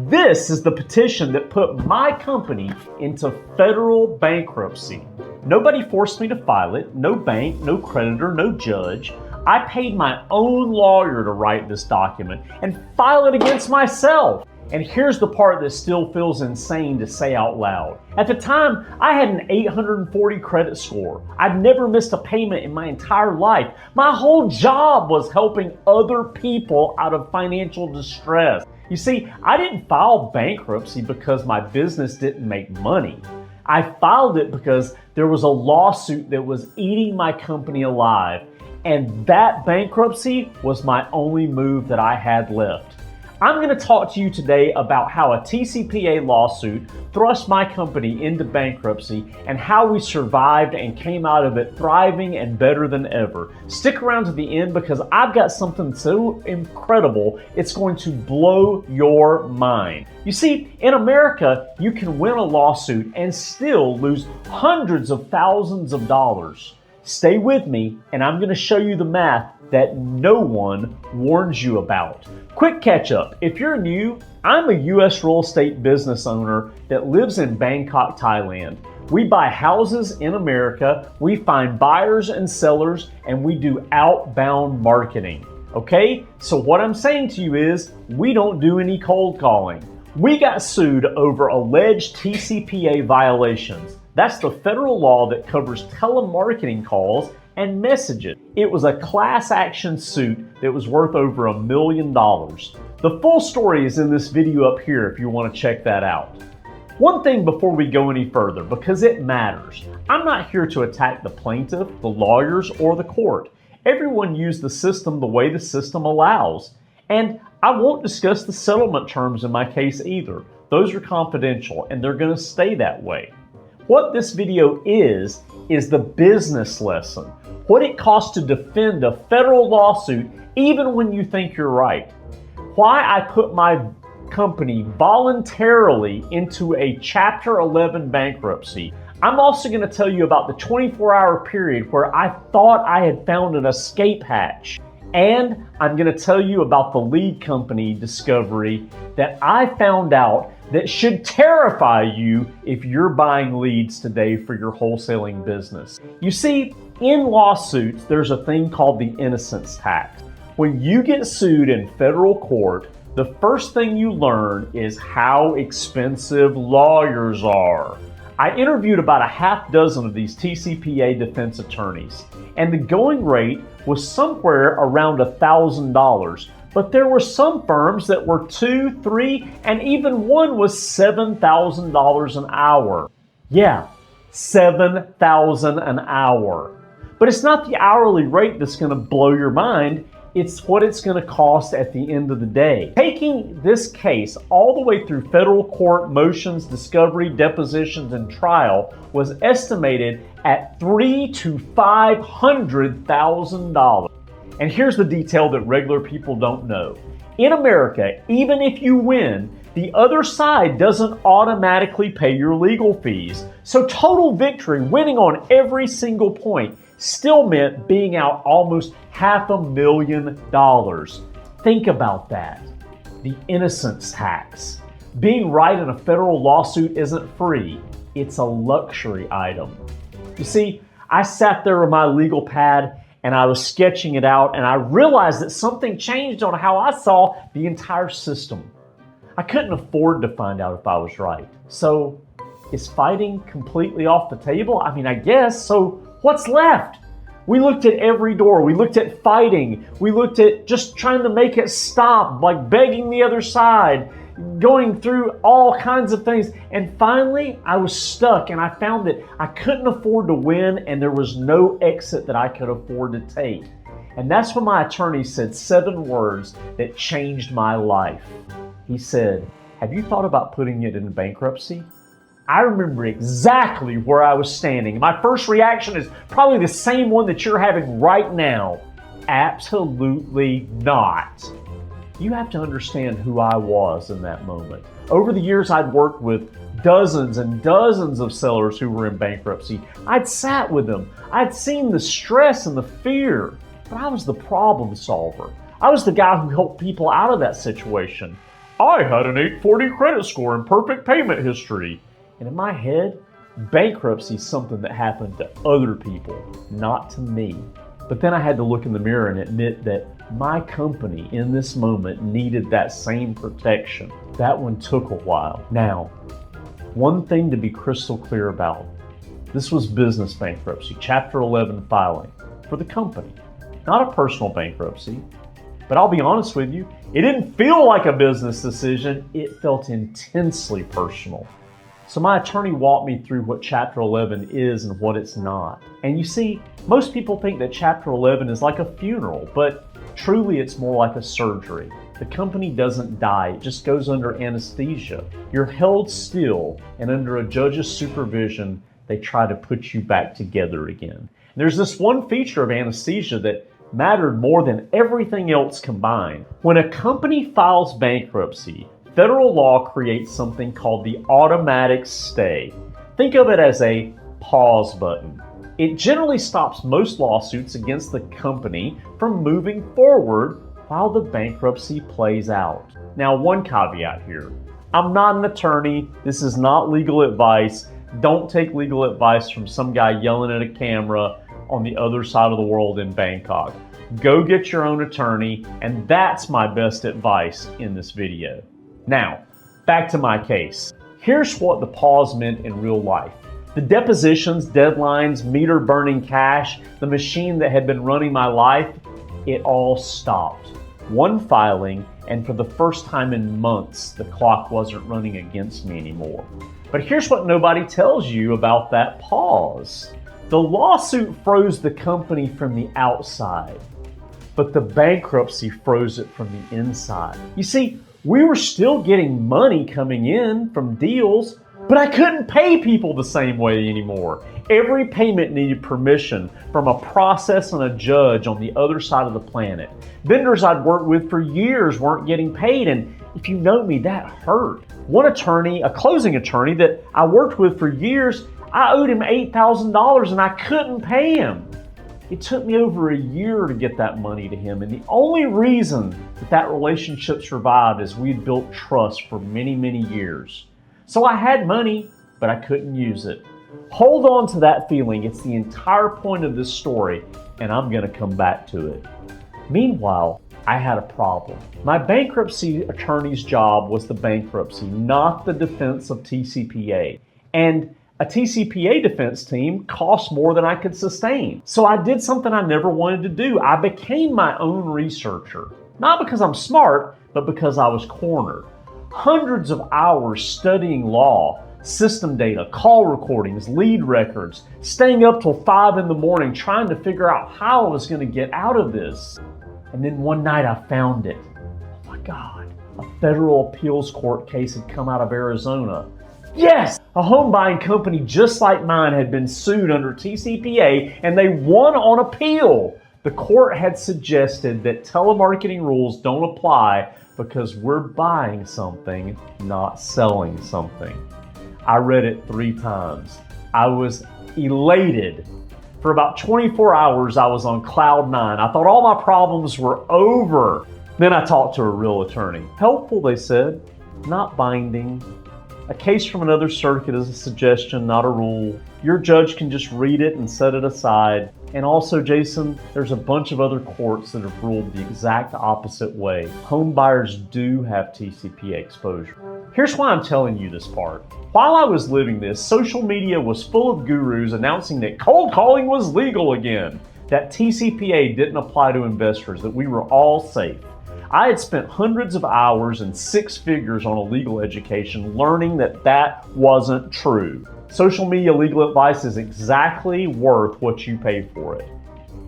This is the petition that put my company into federal bankruptcy. Nobody forced me to file it, no bank, no creditor, no judge. I paid my own lawyer to write this document and file it against myself. And here's the part that still feels insane to say out loud. At the time, I had an 840 credit score. I'd never missed a payment in my entire life. My whole job was helping other people out of financial distress. You see, I didn't file bankruptcy because my business didn't make money. I filed it because there was a lawsuit that was eating my company alive, and that bankruptcy was my only move that I had left. I'm going to talk to you today about how a TCPA lawsuit thrust my company into bankruptcy and how we survived and came out of it thriving and better than ever. Stick around to the end because I've got something so incredible, it's going to blow your mind. You see, in America, you can win a lawsuit and still lose hundreds of thousands of dollars. Stay with me, and I'm going to show you the math that no one warns you about. Quick catch up. If you're new, I'm a U.S. real estate business owner that lives in Bangkok, Thailand. We buy houses in America, we find buyers and sellers, and we do outbound marketing. Okay? So what I'm saying to you is, we don't do any cold calling. We got sued over alleged TCPA violations. That's the federal law that covers telemarketing calls and messages. It was a class action suit that was worth over $1 million. The full story is in this video up here if you want to check that out. One thing before we go any further, because it matters. I'm not here to attack the plaintiff, the lawyers, or the court. Everyone used the system the way the system allows. And I won't discuss the settlement terms in my case either. Those are confidential and they're going to stay that way. What this video is the business lesson. What it costs to defend a federal lawsuit even when you think you're right. Why I put my company voluntarily into a Chapter 11 bankruptcy. I'm also going to tell you about the 24-hour period where I thought I had found an escape hatch. And I'm going to tell you about the lead company discovery that I found out that should terrify you if you're buying leads today for your wholesaling business. You see, in lawsuits, there's a thing called the innocence tax. When you get sued in federal court, the first thing you learn is how expensive lawyers are. I interviewed about a half dozen of these TCPA defense attorneys, and the going rate was somewhere around $1,000. But there were some firms that were $2,000, $3,000, and even one was $7,000 an hour. Yeah, $7,000 an hour. But it's not the hourly rate that's going to blow your mind. It's what it's going to cost at the end of the day. Taking this case all the way through federal court, motions, discovery, depositions, and trial was estimated at $300,000 to $500,000. And here's the detail that regular people don't know. In America, even if you win, the other side doesn't automatically pay your legal fees. So total victory, winning on every single point, still meant being out almost $500,000. Think about that. The innocence tax. Being right in a federal lawsuit isn't free. It's a luxury item. You see, I sat there with my legal pad and I was sketching it out, and I realized that something changed on how I saw the entire system. I couldn't afford to find out if I was right. So, is fighting completely off the table? I mean, I guess. So, what's left? We looked at every door. We looked at fighting. We looked at just trying to make it stop, like begging the other side, going through all kinds of things. And finally, I was stuck, and I found that I couldn't afford to win, and there was no exit that I could afford to take. And that's when my attorney said 7 words that changed my life. He said, "Have you thought about putting it in bankruptcy?" I remember exactly where I was standing. My first reaction is probably the same one that you're having right now. Absolutely not. You have to understand who I was in that moment. Over the years, I'd worked with dozens and dozens of sellers who were in bankruptcy. I'd sat with them. I'd seen the stress and the fear, but I was the problem solver. I was the guy who helped people out of that situation. I had an 840 credit score and perfect payment history. And in my head, bankruptcy is something that happened to other people, not to me. But then I had to look in the mirror and admit that my company in this moment needed that same protection. That one took a while. Now, one thing to be crystal clear about, this was business bankruptcy, Chapter 11 filing for the company, not a personal bankruptcy. But I'll be honest with you, it didn't feel like a business decision. It felt intensely personal. So my attorney walked me through what Chapter 11 is and what it's not. And you see, most people think that Chapter 11 is like a funeral, but truly it's more like a surgery. The company doesn't die, it just goes under anesthesia. You're held still, and under a judge's supervision, they try to put you back together again. There's this one feature of anesthesia that mattered more than everything else combined. When a company files bankruptcy, federal law creates something called the automatic stay. Think of it as a pause button. It generally stops most lawsuits against the company from moving forward while the bankruptcy plays out. Now, one caveat here. I'm not an attorney. This is not legal advice. Don't take legal advice from some guy yelling at a camera on the other side of the world in Bangkok. Go get your own attorney, and that's my best advice in this video. Now, back to my case. Here's what the pause meant in real life. The depositions, deadlines, meter burning cash, the machine that had been running my life, it all stopped. One filing, and for the first time in months, the clock wasn't running against me anymore. But here's what nobody tells you about that pause. The lawsuit froze the company from the outside, but the bankruptcy froze it from the inside. You see, we were still getting money coming in from deals, but I couldn't pay people the same way anymore. Every payment needed permission from a process and a judge on the other side of the planet. Vendors I'd worked with for years weren't getting paid, and if you know me, that hurt. One attorney, a closing attorney that I worked with for years, I owed him $8,000 and I couldn't pay him. It took me over a year to get that money to him, and the only reason that relationship survived is we'd built trust for many, many years. So I had money, but I couldn't use it. Hold on to that feeling. It's the entire point of this story, and I'm going to come back to it. Meanwhile, I had a problem. My bankruptcy attorney's job was the bankruptcy, not the defense of TCPA. And a TCPA defense team costs more than I could sustain. So I did something I never wanted to do. I became my own researcher. Not because I'm smart, but because I was cornered. Hundreds of hours studying law, system data, call recordings, lead records, staying up till 5 in the morning trying to figure out how I was going to get out of this. And then one night I found it. Oh my God, a federal appeals court case had come out of Arizona. Yes! A home buying company just like mine had been sued under TCPA and they won on appeal. The court had suggested that telemarketing rules don't apply because we're buying something, not selling something. I read it 3 times. I was elated. For about 24 hours, I was on cloud 9. I thought all my problems were over. Then I talked to a real attorney. Helpful, they said, not binding. A case from another circuit is a suggestion, not a rule. Your judge can just read it and set it aside. And also, Jason, there's a bunch of other courts that have ruled the exact opposite way. Home buyers do have TCPA exposure. Here's why I'm telling you this part. While I was living this, social media was full of gurus announcing that cold calling was legal again, that TCPA didn't apply to investors, that we were all safe. I had spent hundreds of hours and 6 figures on a legal education learning that that wasn't true. Social media legal advice is exactly worth what you pay for it.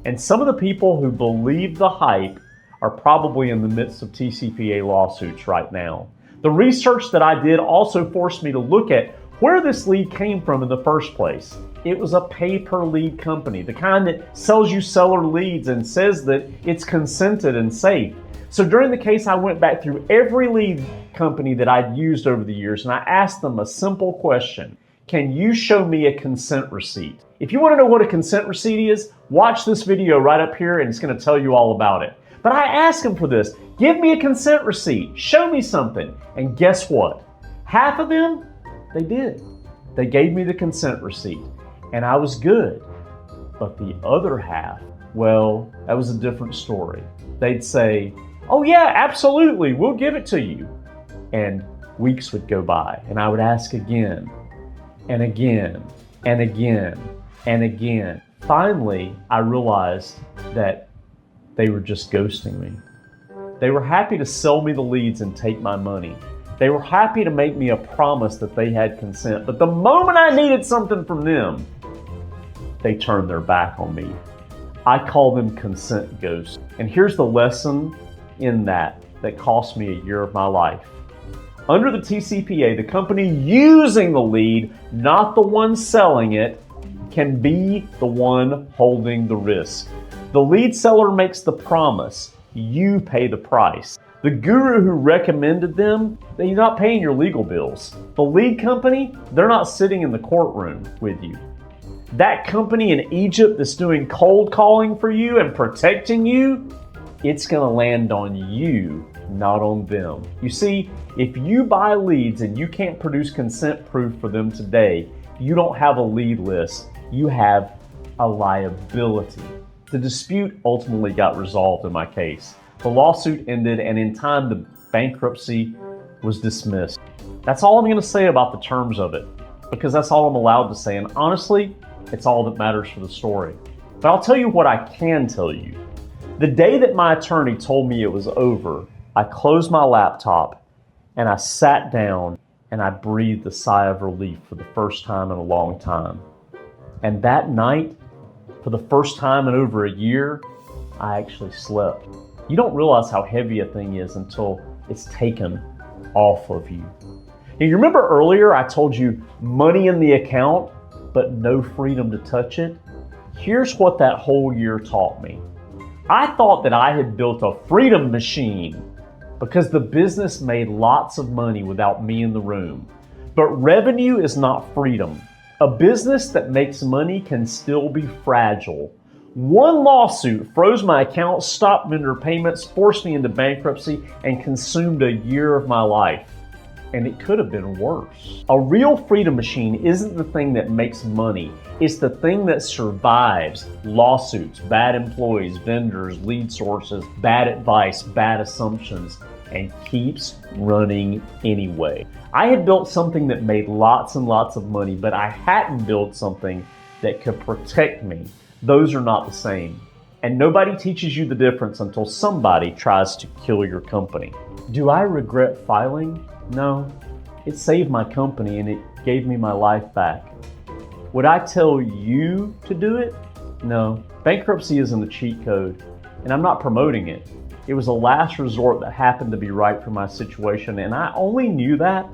And some of the people who believe the hype are probably in the midst of TCPA lawsuits right now. The research that I did also forced me to look at where this lead came from in the first place. It was a pay-per-lead company, the kind that sells you seller leads and says that it's consented and safe. So during the case, I went back through every lead company that I'd used over the years and I asked them a simple question. Can you show me a consent receipt? If you want to know what a consent receipt is, watch this video right up here and it's going to tell you all about it. But I asked them for this. Give me a consent receipt. Show me something. And guess what? Half of them, they did. They gave me the consent receipt and I was good. But the other half, well, that was a different story. They'd say, oh yeah, absolutely, we'll give it to you. And weeks would go by and I would ask again and again and again and again. Finally, I realized that they were just ghosting me. They were happy to sell me the leads and take my money. They were happy to make me a promise that they had consent. But the moment I needed something from them, they turned their back on me. I call them consent ghosts. And here's the lesson in that cost me a year of my life. Under the TCPA, the company using the lead, not the one selling it, can be the one holding the risk. The lead seller makes the promise. You pay the price. The guru who recommended them, they're not paying your legal bills. The lead company, they're not sitting in the courtroom with you. That company in Egypt that's doing cold calling for you and protecting you, it's gonna land on you, not on them. You see, if you buy leads and you can't produce consent proof for them today, you don't have a lead list, you have a liability. The dispute ultimately got resolved in my case. The lawsuit ended and in time the bankruptcy was dismissed. That's all I'm gonna say about the terms of it, because that's all I'm allowed to say, and honestly, it's all that matters for the story. But I'll tell you what I can tell you. The day that my attorney told me it was over, I closed my laptop and I sat down and I breathed a sigh of relief for the first time in a long time. And that night, for the first time in over a year, I actually slept. You don't realize how heavy a thing is until it's taken off of you. Now, you remember earlier I told you money in the account, but no freedom to touch it? Here's what that whole year taught me. I thought that I had built a freedom machine because the business made lots of money without me in the room. But revenue is not freedom. A business that makes money can still be fragile. One lawsuit froze my account, stopped vendor payments, forced me into bankruptcy, and consumed a year of my life. And it could have been worse. A real freedom machine isn't the thing that makes money. It's the thing that survives lawsuits, bad employees, vendors, lead sources, bad advice, bad assumptions, and keeps running anyway. I had built something that made lots and lots of money, but I hadn't built something that could protect me. Those are not the same. And nobody teaches you the difference until somebody tries to kill your company. Do I regret filing? No. It saved my company and it gave me my life back. Would I tell you to do it? No. Bankruptcy isn't a cheat code, and I'm not promoting it. It was a last resort that happened to be right for my situation, and I only knew that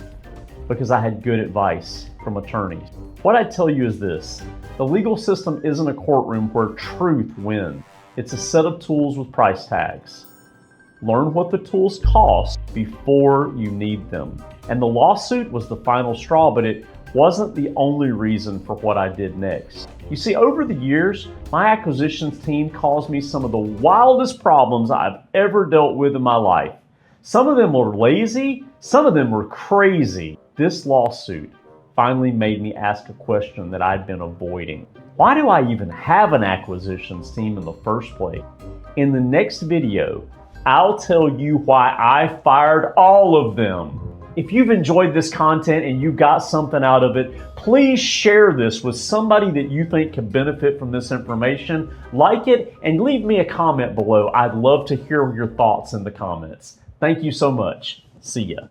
because I had good advice from attorneys. What I tell you is this: the legal system isn't a courtroom where truth wins. It's a set of tools with price tags. Learn what the tools cost before you need them. And the lawsuit was the final straw, but it wasn't the only reason for what I did next. You see, over the years, my acquisitions team caused me some of the wildest problems I've ever dealt with in my life. Some of them were lazy, some of them were crazy. This lawsuit finally made me ask a question that I'd been avoiding. Why do I even have an acquisitions team in the first place? In the next video, I'll tell you why I fired all of them. If you've enjoyed this content and you got something out of it, please share this with somebody that you think could benefit from this information. Like it and leave me a comment below. I'd love to hear your thoughts in the comments. Thank you so much. See ya.